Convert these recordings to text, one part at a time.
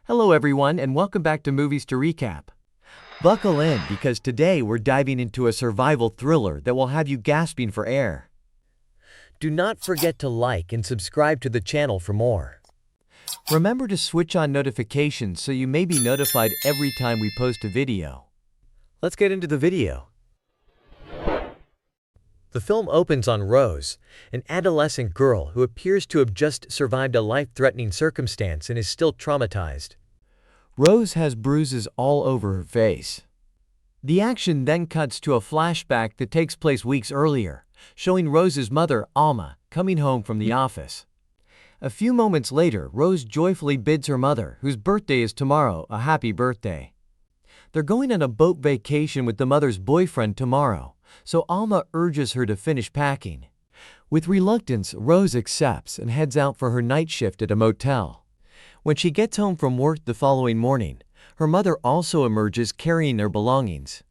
Hello everyone and welcome back to Movies to Recap. Buckle in because today we're diving into a survival thriller that will have you gasping for air. Do not forget to like and subscribe to the channel for more. Remember to switch on notifications so you may be notified every time we post a video. Let's get into the video. The film opens on Rose, an adolescent girl who appears to have just survived a life-threatening circumstance and is still traumatized. Rose has bruises all over her face. The action then cuts to a flashback that takes place weeks earlier, showing Rose's mother, Alma, coming home from the office. A few moments later, Rose joyfully bids her mother, whose birthday is tomorrow, a happy birthday. They're going on a boat vacation with the mother's boyfriend tomorrow, so Alma urges her to finish packing. With reluctance, Rose accepts and heads out for her night shift at a motel. When she gets home from work the following morning, her mother also emerges carrying their belongings.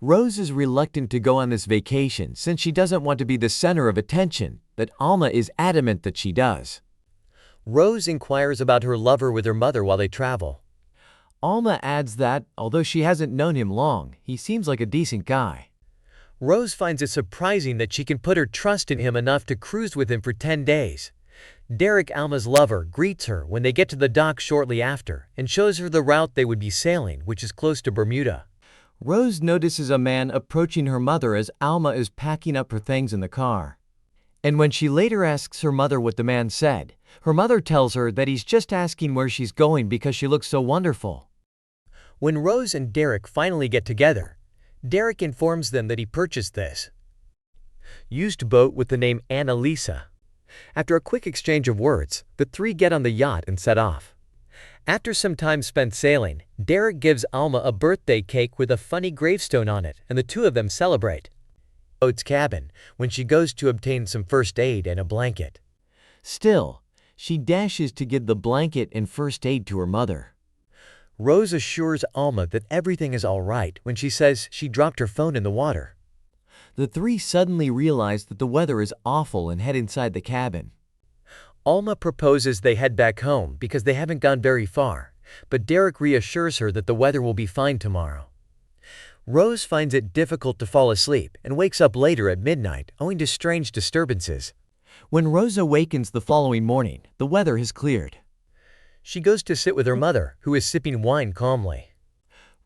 Rose is reluctant to go on this vacation since she doesn't want to be the center of attention, but Alma is adamant that she does. Rose inquires about her lover with her mother while they travel. Alma adds that, although she hasn't known him long, he seems like a decent guy. Rose finds it surprising that she can put her trust in him enough to cruise with him for 10 days. Derek, Alma's lover, greets her when they get to the dock shortly after and shows her the route they would be sailing, which is close to Bermuda. Rose notices a man approaching her mother as Alma is packing up her things in the car. And when she later asks her mother what the man said, her mother tells her that he's just asking where she's going because she looks so wonderful. When Rose and Derek finally get together, Derek informs them that he purchased this used boat with the name Annalisa. After a quick exchange of words, the three get on the yacht and set off. After some time spent sailing, Derek gives Alma a birthday cake with a funny gravestone on it, and the two of them celebrate. Boat's cabin, when she goes to obtain some first aid and a blanket. Still, she dashes to give the blanket and first aid to her mother. Rose assures Alma that everything is all right when she says she dropped her phone in the water. The three suddenly realize that the weather is awful and head inside the cabin. Alma proposes they head back home because they haven't gone very far, but Derek reassures her that the weather will be fine tomorrow. Rose finds it difficult to fall asleep and wakes up later at midnight owing to strange disturbances. When Rose awakens the following morning, the weather has cleared. She goes to sit with her mother, who is sipping wine calmly.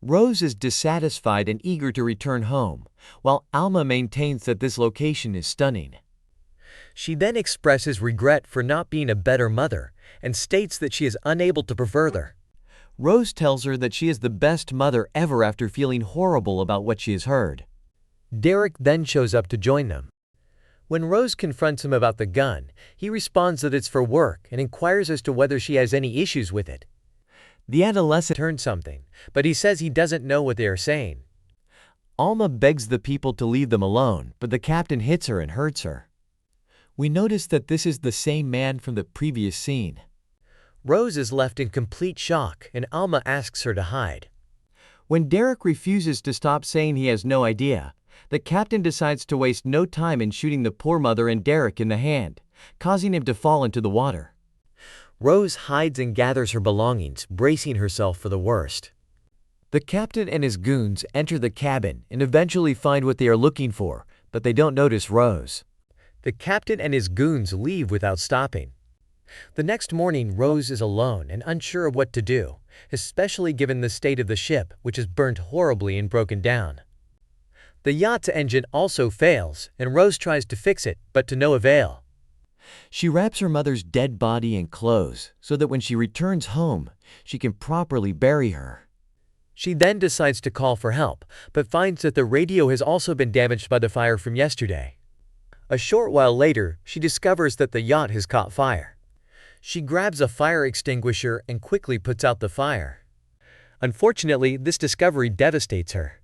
Rose is dissatisfied and eager to return home, while Alma maintains that this location is stunning. She then expresses regret for not being a better mother and states that she is unable to further. Rose tells her that she is the best mother ever after feeling horrible about what she has heard. Derek then shows up to join them. When Rose confronts him about the gun, he responds that it's for work and inquires as to whether she has any issues with it. The adolescent turns something, but he says he doesn't know what they are saying. Alma begs the people to leave them alone, but the captain hits her and hurts her. We notice that this is the same man from the previous scene. Rose is left in complete shock and Alma asks her to hide. When Derek refuses to stop saying he has no idea, the captain decides to waste no time in shooting the poor mother and Derek in the hand, causing him to fall into the water. Rose hides and gathers her belongings, bracing herself for the worst. The captain and his goons enter the cabin and eventually find what they are looking for, but they don't notice Rose. The captain and his goons leave without stopping. The next morning, Rose is alone and unsure of what to do, especially given the state of the ship, which is burnt horribly and broken down. The yacht's engine also fails, and Rose tries to fix it, but to no avail. She wraps her mother's dead body in clothes so that when she returns home, she can properly bury her. She then decides to call for help, but finds that the radio has also been damaged by the fire from yesterday. A short while later, she discovers that the yacht has caught fire. She grabs a fire extinguisher and quickly puts out the fire. Unfortunately, this discovery devastates her.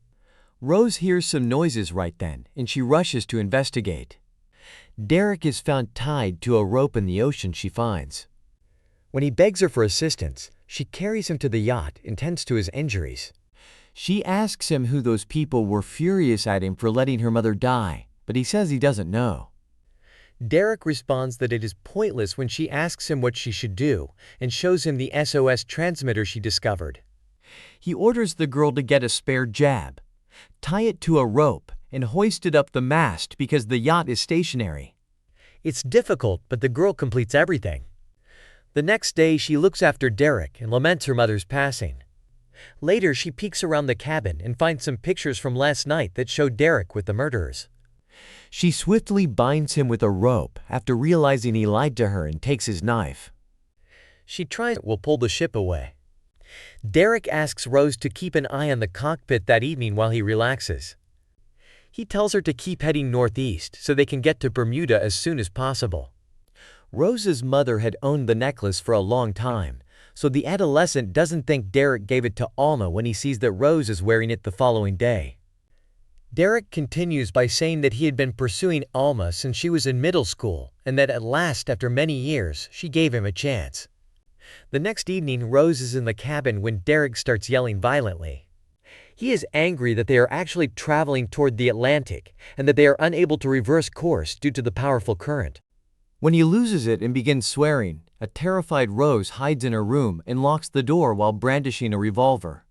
Rose hears some noises right then, and she rushes to investigate. Derek is found tied to a rope in the ocean she finds. When he begs her for assistance, she carries him to the yacht and tends to his injuries. She asks him who those people were furious at him for letting her mother die, but he says he doesn't know. Derek responds that it is pointless when she asks him what she should do and shows him the SOS transmitter she discovered. He orders the girl to get a spare jab, tie it to a rope, and hoist it up the mast because the yacht is stationary. It's difficult, but the girl completes everything. The next day, she looks after Derek and laments her mother's passing. Later, she peeks around the cabin and finds some pictures from last night that show Derek with the murderers. She swiftly binds him with a rope after realizing he lied to her and takes his knife. She tries to pull the ship away. Derek asks Rose to keep an eye on the cockpit that evening while he relaxes. He tells her to keep heading northeast so they can get to Bermuda as soon as possible. Rose's mother had owned the necklace for a long time, so the adolescent doesn't think Derek gave it to Alma when he sees that Rose is wearing it the following day. Derek continues by saying that he had been pursuing Alma since she was in middle school and that at last, after many years, she gave him a chance. The next evening, Rose is in the cabin when Derek starts yelling violently. He is angry that they are actually traveling toward the Atlantic and that they are unable to reverse course due to the powerful current. When he loses it and begins swearing, a terrified Rose hides in her room and locks the door while brandishing a revolver.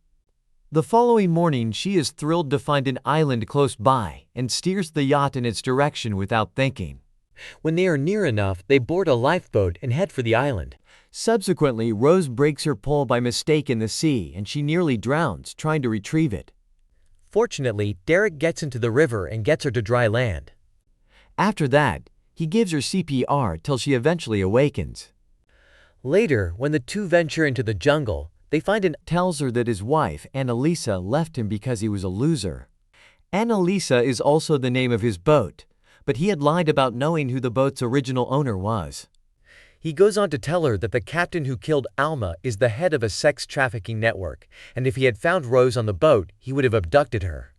The following morning, she is thrilled to find an island close by and steers the yacht in its direction without thinking. When they are near enough, they board a lifeboat and head for the island. Subsequently, Rose breaks her pole by mistake in the sea and she nearly drowns trying to retrieve it. Fortunately, Derek gets into the river and gets her to dry land. After that, he gives her CPR till she eventually awakens. Later, when the two venture into the jungle, they find and tells her that his wife, Annalisa, left him because he was a loser. Annalisa is also the name of his boat, but he had lied about knowing who the boat's original owner was. He goes on to tell her that the captain who killed Alma is the head of a sex trafficking network, and if he had found Rose on the boat, he would have abducted her.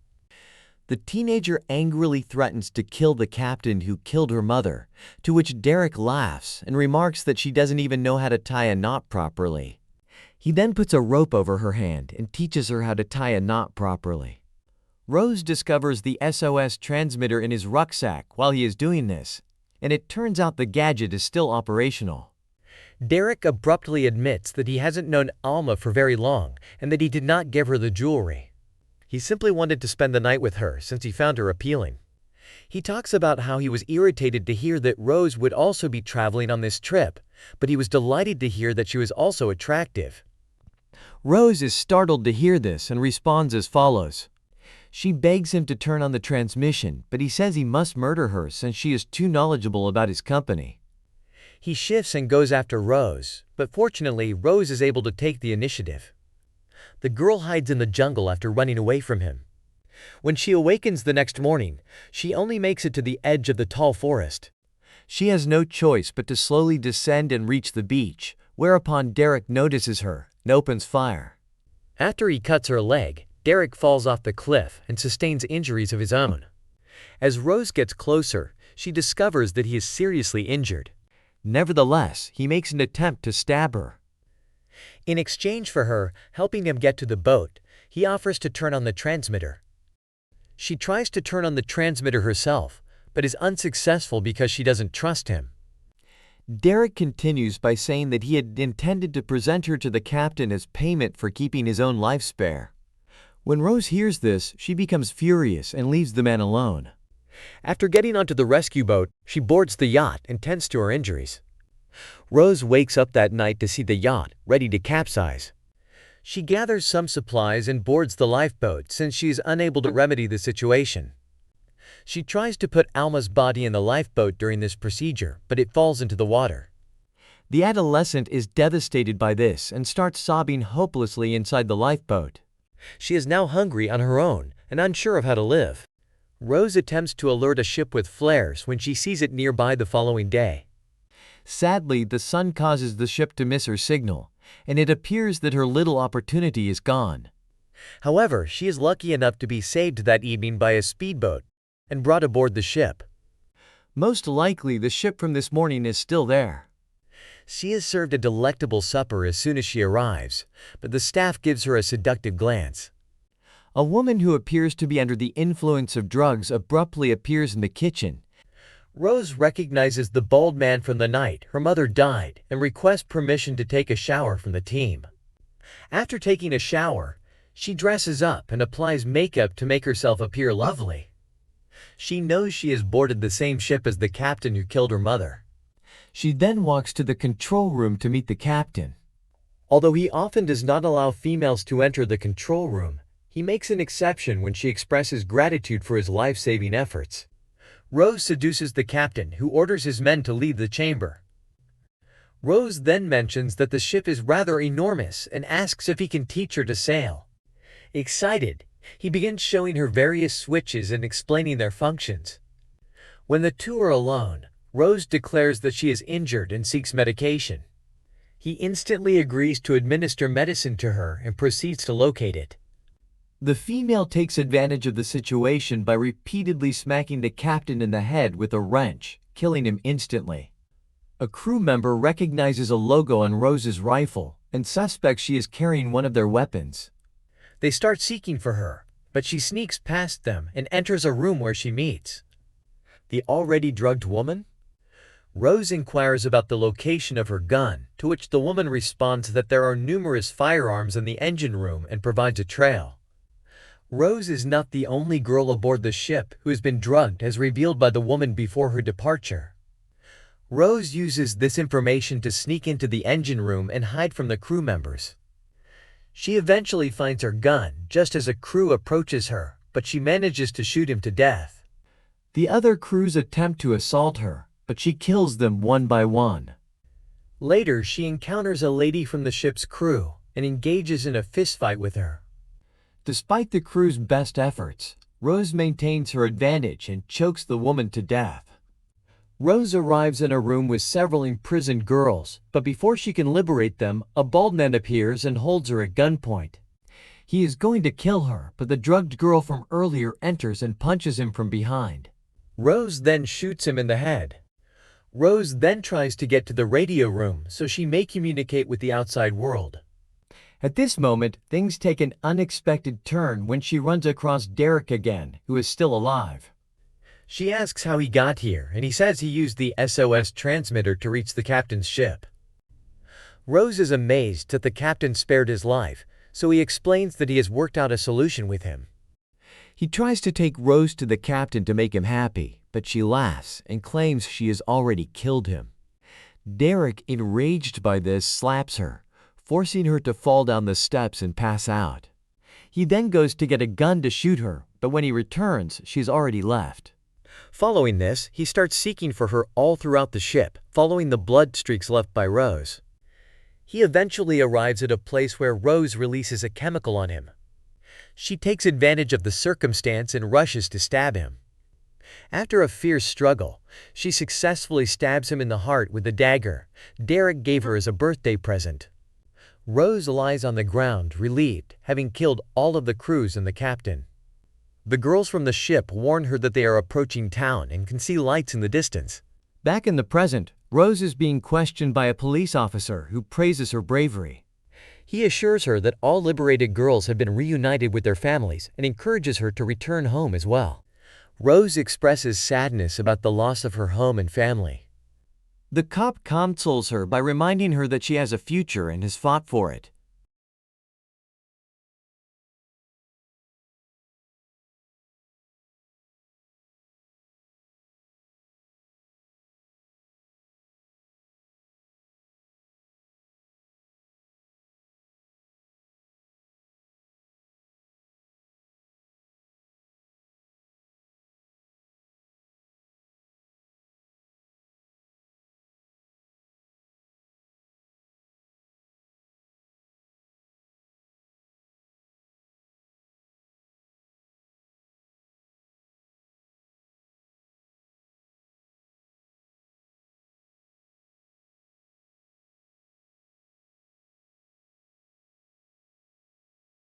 The teenager angrily threatens to kill the captain who killed her mother, to which Derek laughs and remarks that she doesn't even know how to tie a knot properly. He then puts a rope over her hand and teaches her how to tie a knot properly. Rose discovers the SOS transmitter in his rucksack while he is doing this, and it turns out the gadget is still operational. Derek abruptly admits that he hasn't known Alma for very long and that he did not give her the jewelry. He simply wanted to spend the night with her since he found her appealing. He talks about how he was irritated to hear that Rose would also be traveling on this trip, but he was delighted to hear that she was also attractive. Rose is startled to hear this and responds as follows. She begs him to turn on the transmission, but he says he must murder her since she is too knowledgeable about his company. He shifts and goes after Rose, but fortunately Rose is able to take the initiative. The girl hides in the jungle after running away from him. When she awakens the next morning, she only makes it to the edge of the tall forest. She has no choice but to slowly descend and reach the beach, whereupon Derek notices her and opens fire. After he cuts her leg, Derek falls off the cliff and sustains injuries of his own. As Rose gets closer, she discovers that he is seriously injured. Nevertheless, he makes an attempt to stab her. In exchange for her helping him get to the boat, he offers to turn on the transmitter. She tries to turn on the transmitter herself, but is unsuccessful because she doesn't trust him. Derek continues by saying that he had intended to present her to the captain as payment for keeping his own life spare. When Rose hears this, she becomes furious and leaves the man alone. After getting onto the rescue boat, she boards the yacht and tends to her injuries. Rose wakes up that night to see the yacht ready to capsize. She gathers some supplies and boards the lifeboat since she is unable to remedy the situation. She tries to put Alma's body in the lifeboat during this procedure, but it falls into the water. The adolescent is devastated by this and starts sobbing hopelessly inside the lifeboat. She is now hungry on her own and unsure of how to live. Rose attempts to alert a ship with flares when she sees it nearby the following day. Sadly, the sun causes the ship to miss her signal, and it appears that her little opportunity is gone. However, she is lucky enough to be saved that evening by a speedboat and brought aboard the ship. Most likely, the ship from this morning is still there. She is served a delectable supper as soon as she arrives, but the staff gives her a seductive glance. A woman who appears to be under the influence of drugs abruptly appears in the kitchen. Rose recognizes the bald man from the night her mother died and requests permission to take a shower from the team. After taking a shower, she dresses up and applies makeup to make herself appear lovely. She knows she has boarded the same ship as the captain who killed her mother. She then walks to the control room to meet the captain. Although he often does not allow females to enter the control room, he makes an exception when she expresses gratitude for his life-saving efforts. Rose seduces the captain, who orders his men to leave the chamber. Rose then mentions that the ship is rather enormous and asks if he can teach her to sail. Excited, he begins showing her various switches and explaining their functions. When the two are alone, Rose declares that she is injured and seeks medication. He instantly agrees to administer medicine to her and proceeds to locate it. The female takes advantage of the situation by repeatedly smacking the captain in the head with a wrench, killing him instantly. A crew member recognizes a logo on Rose's rifle and suspects she is carrying one of their weapons. They start seeking for her, but she sneaks past them and enters a room where she meets the already drugged woman. Rose inquires about the location of her gun, to which the woman responds that there are numerous firearms in the engine room and provides a trail. Rose is not the only girl aboard the ship who has been drugged, as revealed by the woman before her departure. Rose uses this information to sneak into the engine room and hide from the crew members. She eventually finds her gun just as a crew approaches her, but she manages to shoot him to death. The other crews attempt to assault her, but she kills them one by one. Later, she encounters a lady from the ship's crew and engages in a fistfight with her. Despite the crew's best efforts, Rose maintains her advantage and chokes the woman to death. Rose arrives in a room with several imprisoned girls, but before she can liberate them, a bald man appears and holds her at gunpoint. He is going to kill her, but the drugged girl from earlier enters and punches him from behind. Rose then shoots him in the head. Rose then tries to get to the radio room so she may communicate with the outside world. At this moment, things take an unexpected turn when she runs across Derek again, who is still alive. She asks how he got here, and he says he used the SOS transmitter to reach the captain's ship. Rose is amazed that the captain spared his life, so he explains that he has worked out a solution with him. He tries to take Rose to the captain to make him happy, but she laughs and claims she has already killed him. Derek, enraged by this, slaps her, forcing her to fall down the steps and pass out. He then goes to get a gun to shoot her, but when he returns, she's already left. Following this, he starts seeking for her all throughout the ship, following the blood streaks left by Rose. He eventually arrives at a place where Rose releases a chemical on him. She takes advantage of the circumstance and rushes to stab him. After a fierce struggle, she successfully stabs him in the heart with the dagger Derek gave her as a birthday present. Rose lies on the ground, relieved, having killed all of the crews and the captain. The girls from the ship warn her that they are approaching town and can see lights in the distance. Back in the present, Rose is being questioned by a police officer who praises her bravery. He assures her that all liberated girls have been reunited with their families and encourages her to return home as well. Rose expresses sadness about the loss of her home and family. The cop consoles her by reminding her that she has a future and has fought for it,